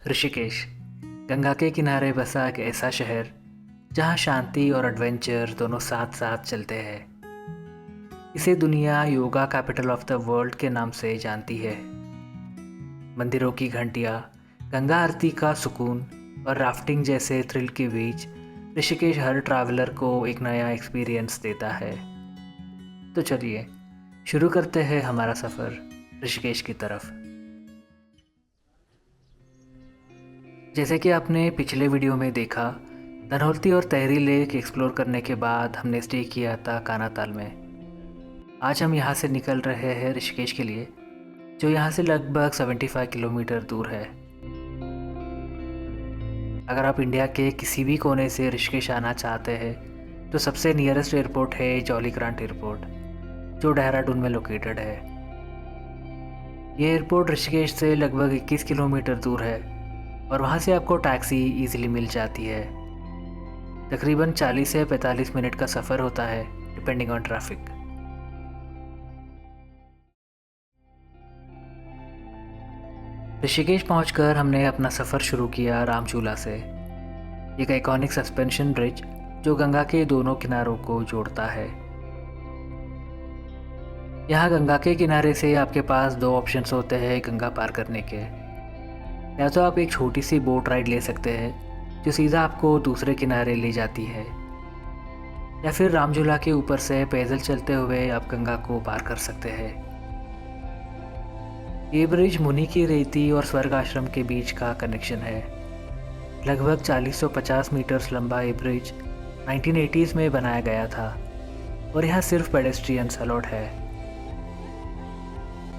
ऋषिकेश गंगा के किनारे बसा एक ऐसा शहर जहाँ शांति और एडवेंचर दोनों साथ साथ चलते हैं। इसे दुनिया yoga capital of the world के नाम से जानती है। मंदिरों की घंटियाँ, गंगा आरती का सुकून और राफ्टिंग जैसे थ्रिल के बीच ऋषिकेश हर ट्रैवलर को एक नया एक्सपीरियंस देता है। तो चलिए शुरू करते हैं हमारा सफ़र ऋषिकेश की तरफ। जैसे कि आपने पिछले वीडियो में देखा, धनौल्टी और तहरी लेक एक्सप्लोर करने के बाद हमने स्टे किया था कानाताल में। आज हम यहाँ से निकल रहे हैं ऋषिकेश के लिए, जो यहाँ से लगभग 75 किलोमीटर दूर है। अगर आप इंडिया के किसी भी कोने से ऋषिकेश आना चाहते हैं तो सबसे नियरेस्ट एयरपोर्ट है जॉली ग्रांट एयरपोर्ट, जो देहरादून में लोकेटेड है। ये एयरपोर्ट ऋषिकेश से लगभग 21 किलोमीटर दूर है और वहाँ से आपको टैक्सी इजीली मिल जाती है। तकरीबन 40 से 45 मिनट का सफ़र होता है डिपेंडिंग ऑन ट्रैफिक। ऋषिकेश पहुंचकर हमने अपना सफ़र शुरू किया रामचूला से, एक आइकॉनिक सस्पेंशन ब्रिज जो गंगा के दोनों किनारों को जोड़ता है। यहाँ गंगा के किनारे से आपके पास दो ऑप्शंस होते हैं गंगा पार करने के। या तो आप एक छोटी सी बोट राइड ले सकते हैं जो सीधा आपको दूसरे किनारे ले जाती है, या फिर रामझूला के ऊपर से पैदल चलते हुए आप गंगा को पार कर सकते हैं। ये ब्रिज मुनि की रेती और स्वर्ग आश्रम के बीच का कनेक्शन है। लगभग 450 मीटर्स लंबा ये ब्रिज 1980s में बनाया गया था और यहाँ सिर्फ पेडेस्ट्रियंस अलाउड है।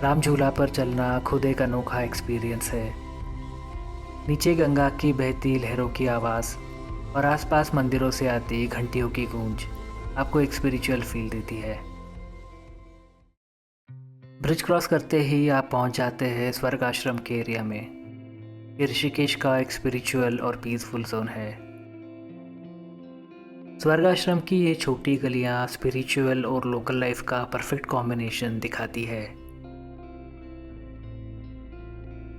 रामझूला पर चलना खुद एक अनोखा एक्सपीरियंस है। नीचे गंगा की बहती लहरों की आवाज़ और आसपास मंदिरों से आती घंटियों की गूंज आपको एक स्पिरिचुअल फील देती है। ब्रिज क्रॉस करते ही आप पहुंच जाते हैं स्वर्ग आश्रम के एरिया में। ये ऋषिकेश का एक स्पिरिचुअल और पीसफुल जोन है। स्वर्ग आश्रम की ये छोटी गलियां स्पिरिचुअल और लोकल लाइफ का परफेक्ट कॉम्बिनेशन दिखाती है।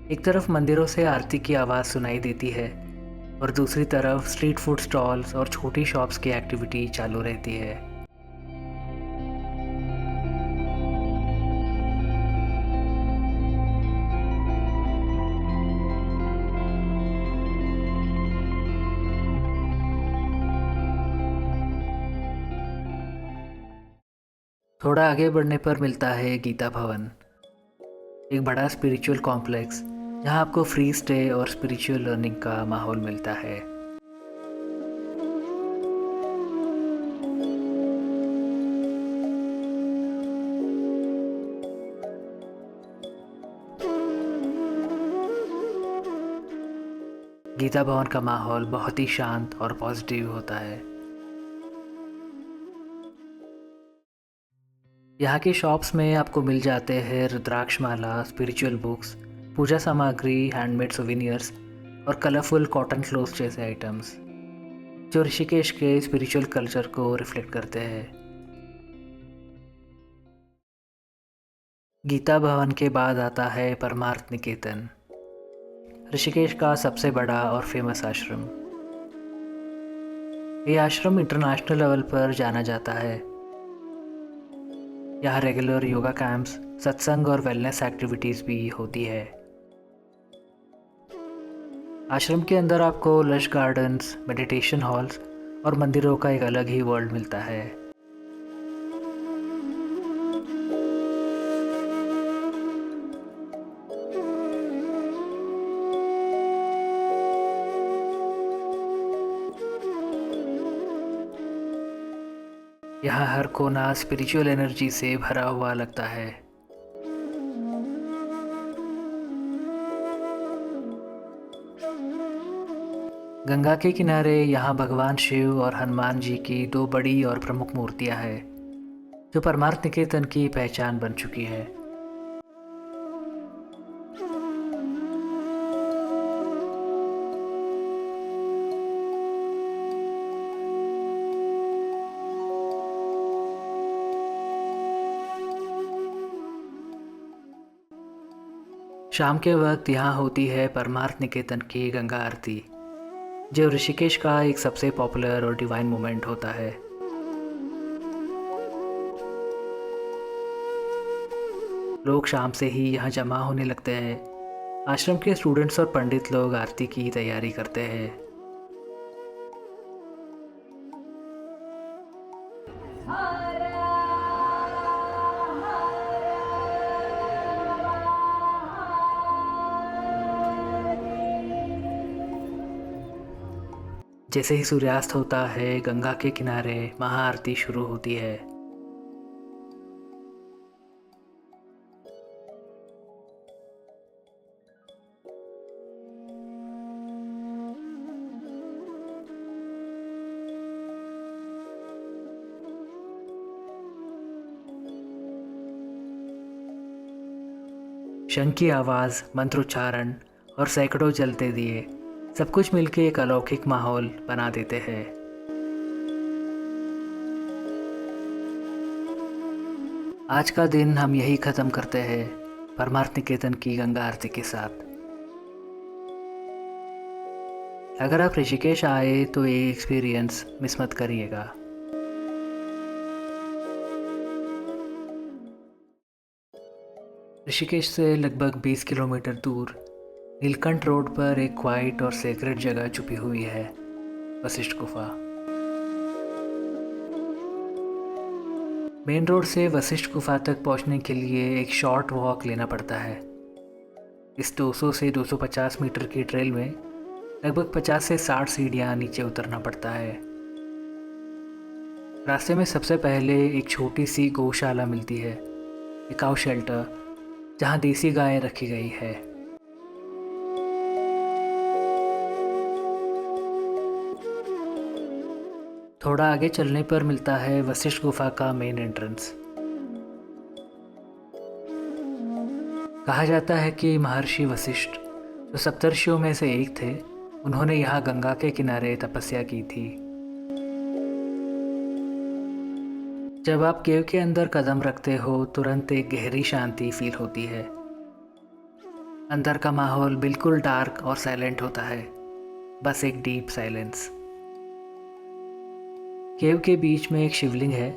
एक तरफ मंदिरों से आरती की आवाज़ सुनाई देती है और दूसरी तरफ स्ट्रीट फूड स्टॉल्स और छोटी शॉप्स की एक्टिविटी चालू रहती है। थोड़ा आगे बढ़ने पर मिलता है गीता भवन, एक बड़ा स्पिरिचुअल कॉम्प्लेक्स जहां आपको फ्री स्टे और स्पिरिचुअल लर्निंग का माहौल मिलता है। गीता भवन का माहौल बहुत ही शांत और पॉजिटिव होता है। यहाँ की शॉप्स में आपको मिल जाते हैं रुद्राक्ष माला, स्पिरिचुअल बुक्स, पूजा सामग्री, हैंडमेड सोविनियर्स और कलरफुल कॉटन क्लोथ्स जैसे आइटम्स, जो ऋषिकेश के स्पिरिचुअल कल्चर को रिफ्लेक्ट करते हैं। गीता भवन के बाद आता है परमार्थ निकेतन, ऋषिकेश का सबसे बड़ा और फेमस आश्रम। ये आश्रम इंटरनेशनल लेवल पर जाना जाता है। यहाँ रेगुलर योगा कैंप्स, सत्संग और वेलनेस एक्टिविटीज़ भी होती है। आश्रम के अंदर आपको लश गार्डन्स, मेडिटेशन हॉल्स और मंदिरों का एक अलग ही वर्ल्ड मिलता है। यहाँ हर कोना स्पिरिचुअल एनर्जी से भरा हुआ लगता है। गंगा के किनारे यहाँ भगवान शिव और हनुमान जी की दो बड़ी और प्रमुख मूर्तियाँ हैं, जो परमार्थ निकेतन की पहचान बन चुकी है। शाम के वक्त यहाँ होती है परमार्थ निकेतन की गंगा आरती, जो ऋषिकेश का एक सबसे पॉपुलर और डिवाइन मोमेंट होता है। लोग शाम से ही यहाँ जमा होने लगते हैं। आश्रम के स्टूडेंट्स और पंडित लोग आरती की तैयारी करते हैं। जैसे ही सूर्यास्त होता है, गंगा के किनारे महाआरती शुरू होती है। शंख की आवाज़, मंत्रोच्चारण और सैकड़ों जलते दिए सब कुछ मिलके एक अलौकिक माहौल बना देते हैं। आज का दिन हम यही ख़त्म करते हैं परमार्थ निकेतन की गंगा आरती के साथ। अगर आप ऋषिकेश आए तो ये एक्सपीरियंस मिस मत करिएगा। ऋषिकेश से लगभग 20 किलोमीटर दूर नीलकंठ रोड पर एक क्वाइट और सेक्रेट जगह छुपी हुई है, वशिष्ठ गुफा। मेन रोड से वशिष्ठ गुफा तक पहुंचने के लिए एक शॉर्ट वॉक लेना पड़ता है। इस 200 से 250 मीटर की ट्रेल में लगभग 50 से 60 सीढ़ियाँ नीचे उतरना पड़ता है। रास्ते में सबसे पहले एक छोटी सी गौशाला मिलती है, एक काऊ शेल्टर, जहाँ देसी गायें रखी गई है। थोड़ा आगे चलने पर मिलता है वशिष्ठ गुफा का मेन एंट्रेंस। कहा जाता है कि महर्षि वशिष्ठ, जो सप्तर्षियों में से एक थे, उन्होंने यहाँ गंगा के किनारे तपस्या की थी। जब आप केव के अंदर कदम रखते हो, तुरंत एक गहरी शांति फील होती है। अंदर का माहौल बिल्कुल डार्क और साइलेंट होता है, बस एक डीप साइलेंस। केव के बीच में एक शिवलिंग है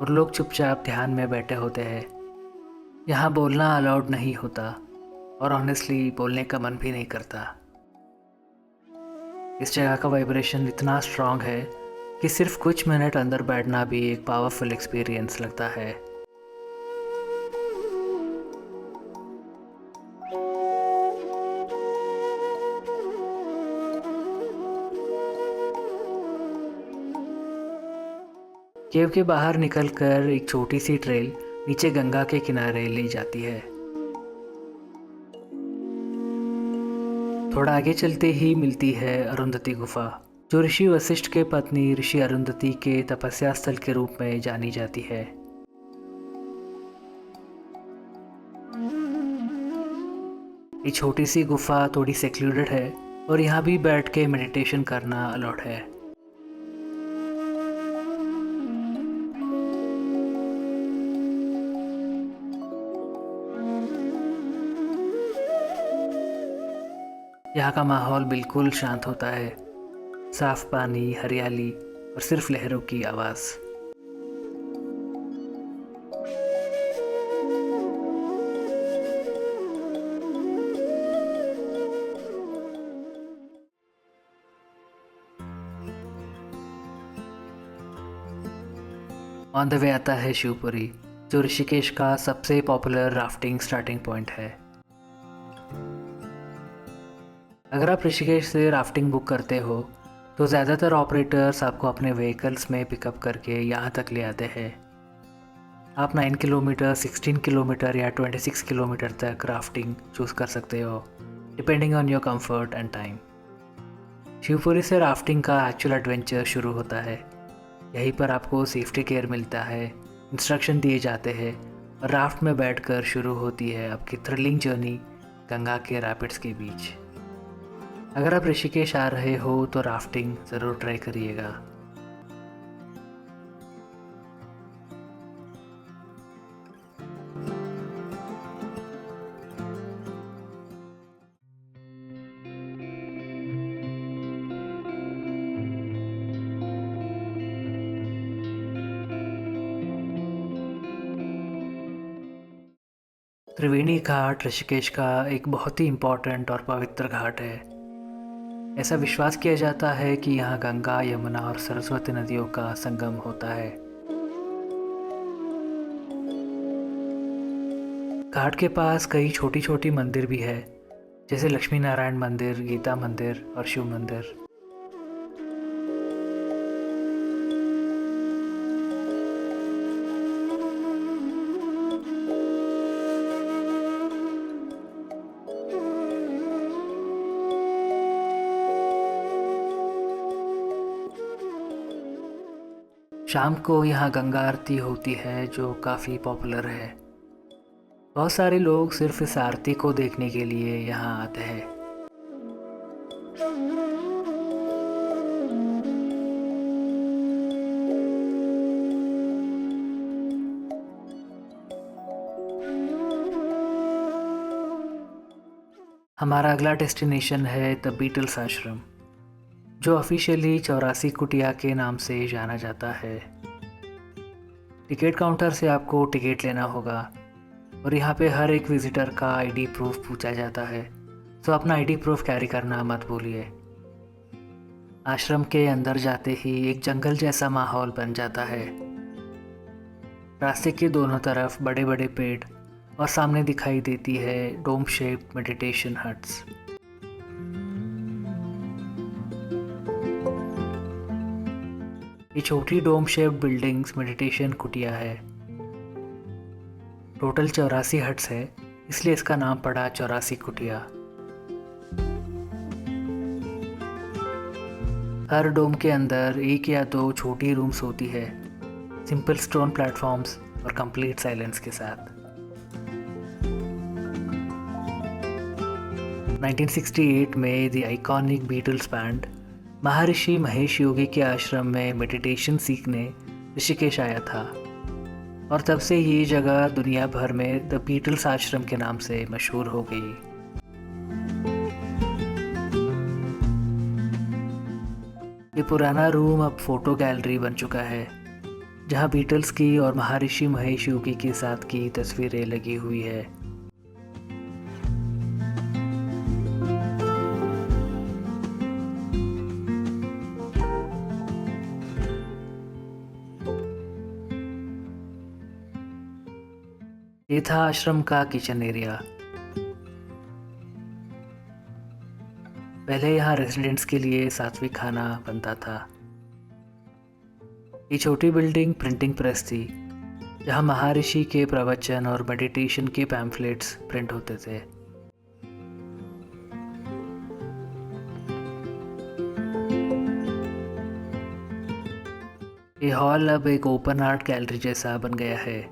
और लोग चुपचाप ध्यान में बैठे होते हैं। यहाँ बोलना अलाउड नहीं होता और ऑनेस्टली बोलने का मन भी नहीं करता। इस जगह का वाइब्रेशन इतना स्ट्रांग है कि सिर्फ कुछ मिनट अंदर बैठना भी एक पावरफुल एक्सपीरियंस लगता है। केव के बाहर निकलकर एक छोटी सी ट्रेल नीचे गंगा के किनारे ले जाती है। थोड़ा आगे चलते ही मिलती है अरुंधति गुफा, जो ऋषि वशिष्ठ के पत्नी ऋषि अरुंधति के तपस्या स्थल के रूप में जानी जाती है। ये छोटी सी गुफा थोड़ी सेक्लूडेड है और यहाँ भी बैठ के मेडिटेशन करना अलाउड है। यहाँ का माहौल बिल्कुल शांत होता है, साफ पानी, हरियाली और सिर्फ लहरों की आवाज़। ऑन द वे आता है शिवपुरी, जो ऋषिकेश का सबसे पॉपुलर राफ्टिंग स्टार्टिंग पॉइंट है। अगर आप ऋषिकेश से राफ्टिंग बुक करते हो तो ज़्यादातर ऑपरेटर्स आपको अपने व्हीकल्स में पिकअप करके यहाँ तक ले आते हैं। आप 9 किलोमीटर, 16 किलोमीटर या 26 किलोमीटर तक राफ्टिंग चूज़ कर सकते हो, depending on your comfort and time. Shivpuri से राफ्टिंग का एक्चुअल एडवेंचर शुरू होता है। यहीं पर आपको सेफ्टी केयर मिलता है, इंस्ट्रक्शन दिए जाते हैं और राफ्ट में बैठकर शुरू होती है आपकी थ्रिलिंग जर्नी गंगा के रैपिड्स के बीच। अगर आप ऋषिकेश आ रहे हो तो राफ्टिंग ज़रूर ट्राई करिएगा। त्रिवेणी घाट ऋषिकेश का एक बहुत ही इम्पोर्टेंट और पवित्र घाट है। ऐसा विश्वास किया जाता है कि यहाँ गंगा, यमुना और सरस्वती नदियों का संगम होता है। घाट के पास कई छोटी छोटी मंदिर भी है, जैसे लक्ष्मी नारायण मंदिर, गीता मंदिर और शिव मंदिर। शाम को यहाँ गंगा आरती होती है जो काफ़ी पॉपुलर है। बहुत सारे लोग सिर्फ इस आरती को देखने के लिए यहाँ आते हैं। हमारा अगला डेस्टिनेशन है द बीटल्स आश्रम, जो ऑफिशियली 84 कुटिया के नाम से जाना जाता है। टिकट काउंटर से आपको टिकट लेना होगा और यहाँ पे हर एक विजिटर का आईडी प्रूफ पूछा जाता है, तो अपना आईडी प्रूफ कैरी करना मत भूलिए। आश्रम के अंदर जाते ही एक जंगल जैसा माहौल बन जाता है। रास्ते के दोनों तरफ बड़े बड़े पेड़ और सामने दिखाई देती है डोम शेप्ड मेडिटेशन हट्स। ये छोटी डोम शेप्ड बिल्डिंग्स मेडिटेशन कुटिया है। टोटल 84 हट्स है, इसलिए इसका नाम पड़ा 84 कुटिया। हर डोम के अंदर एक या दो छोटी रूम्स होती है, सिंपल स्टोन प्लेटफॉर्म्स और कंप्लीट साइलेंस के साथ। 1968 में द आइकॉनिक बीटल्स बैंड महर्षि महेश योगी के आश्रम में मेडिटेशन सीखने ऋषिकेश आया था और तब से ये जगह दुनिया भर में द बीटल्स आश्रम के नाम से मशहूर हो गई। ये पुराना रूम अब फोटो गैलरी बन चुका है, जहाँ बीटल्स की और महर्षि महेश योगी के साथ की तस्वीरें लगी हुई है। ये था आश्रम का किचन एरिया। पहले यहाँ रेजिडेंट्स के लिए सात्विक खाना बनता था। ये छोटी बिल्डिंग प्रिंटिंग प्रेस थी, जहाँ महर्षि के प्रवचन और मेडिटेशन के पैम्फलेट्स प्रिंट होते थे। ये हॉल अब एक ओपन आर्ट गैलरी जैसा बन गया है।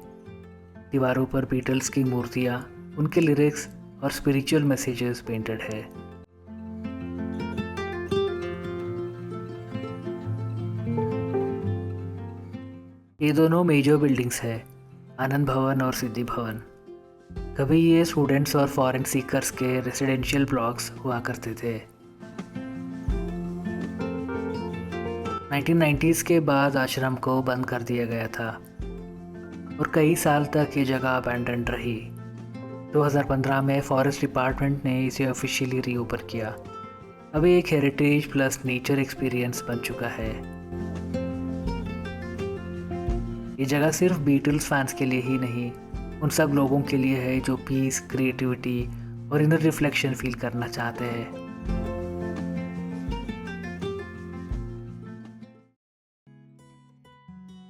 दीवारों पर बीटल्स की मूर्तियाँ, उनके लिरिक्स और स्पिरिचुअल मैसेजेस पेंटेड है। ये दोनों मेजर बिल्डिंग्स है, आनंद भवन और सिद्धि भवन। कभी ये स्टूडेंट्स और फॉरेन सीकर्स के रेसिडेंशियल ब्लॉक्स हुआ करते थे। 1990s के बाद आश्रम को बंद कर दिया गया था और कई साल तक ये जगह अबैंडन्ड रही। 2015 में फॉरेस्ट डिपार्टमेंट ने इसे ऑफिशियली रीओपन किया। अब एक हेरिटेज प्लस नेचर एक्सपीरियंस बन चुका है। ये जगह सिर्फ बीटल्स फैंस के लिए ही नहीं, उन सब लोगों के लिए है जो पीस, क्रिएटिविटी और इनर रिफ्लेक्शन फील करना चाहते हैं।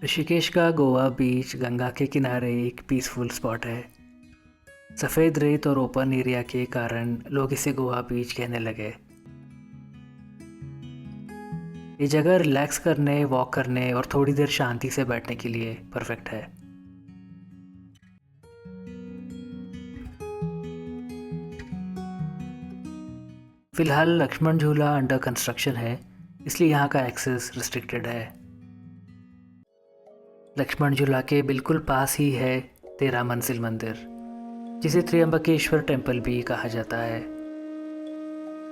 ऋषिकेश का गोवा बीच गंगा के किनारे एक पीसफुल स्पॉट है। सफ़ेद रेत और ओपन एरिया के कारण लोग इसे गोवा बीच कहने लगे। ये जगह रिलैक्स करने, वॉक करने और थोड़ी देर शांति से बैठने के लिए परफेक्ट है। फिलहाल लक्ष्मण झूला अंडर कंस्ट्रक्शन है, इसलिए यहाँ का एक्सेस रिस्ट्रिक्टेड है। लक्ष्मण झूला के बिल्कुल पास ही है 13 मंजिल मंदिर, जिसे त्र्यंबकेश्वर टेम्पल भी कहा जाता है।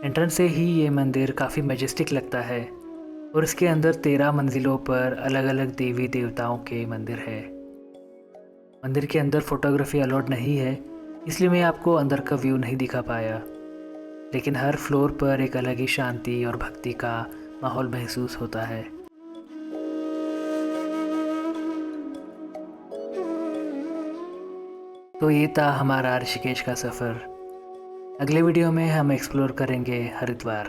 एंट्रेंस से ही ये मंदिर काफ़ी मैजेस्टिक लगता है और इसके अंदर 13 मंजिलों पर अलग अलग देवी देवताओं के मंदिर है। मंदिर के अंदर फोटोग्राफी अलाउड नहीं है, इसलिए मैं आपको अंदर का व्यू नहीं दिखा पाया, लेकिन हर फ्लोर पर एक अलग ही शांति और भक्ति का माहौल महसूस होता है। तो ये था हमारा ऋषिकेश का सफ़र। अगले वीडियो में हम एक्सप्लोर करेंगे हरिद्वार।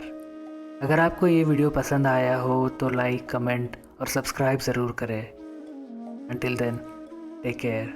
अगर आपको ये वीडियो पसंद आया हो तो लाइक, कमेंट और सब्सक्राइब ज़रूर करें। Until then, take care.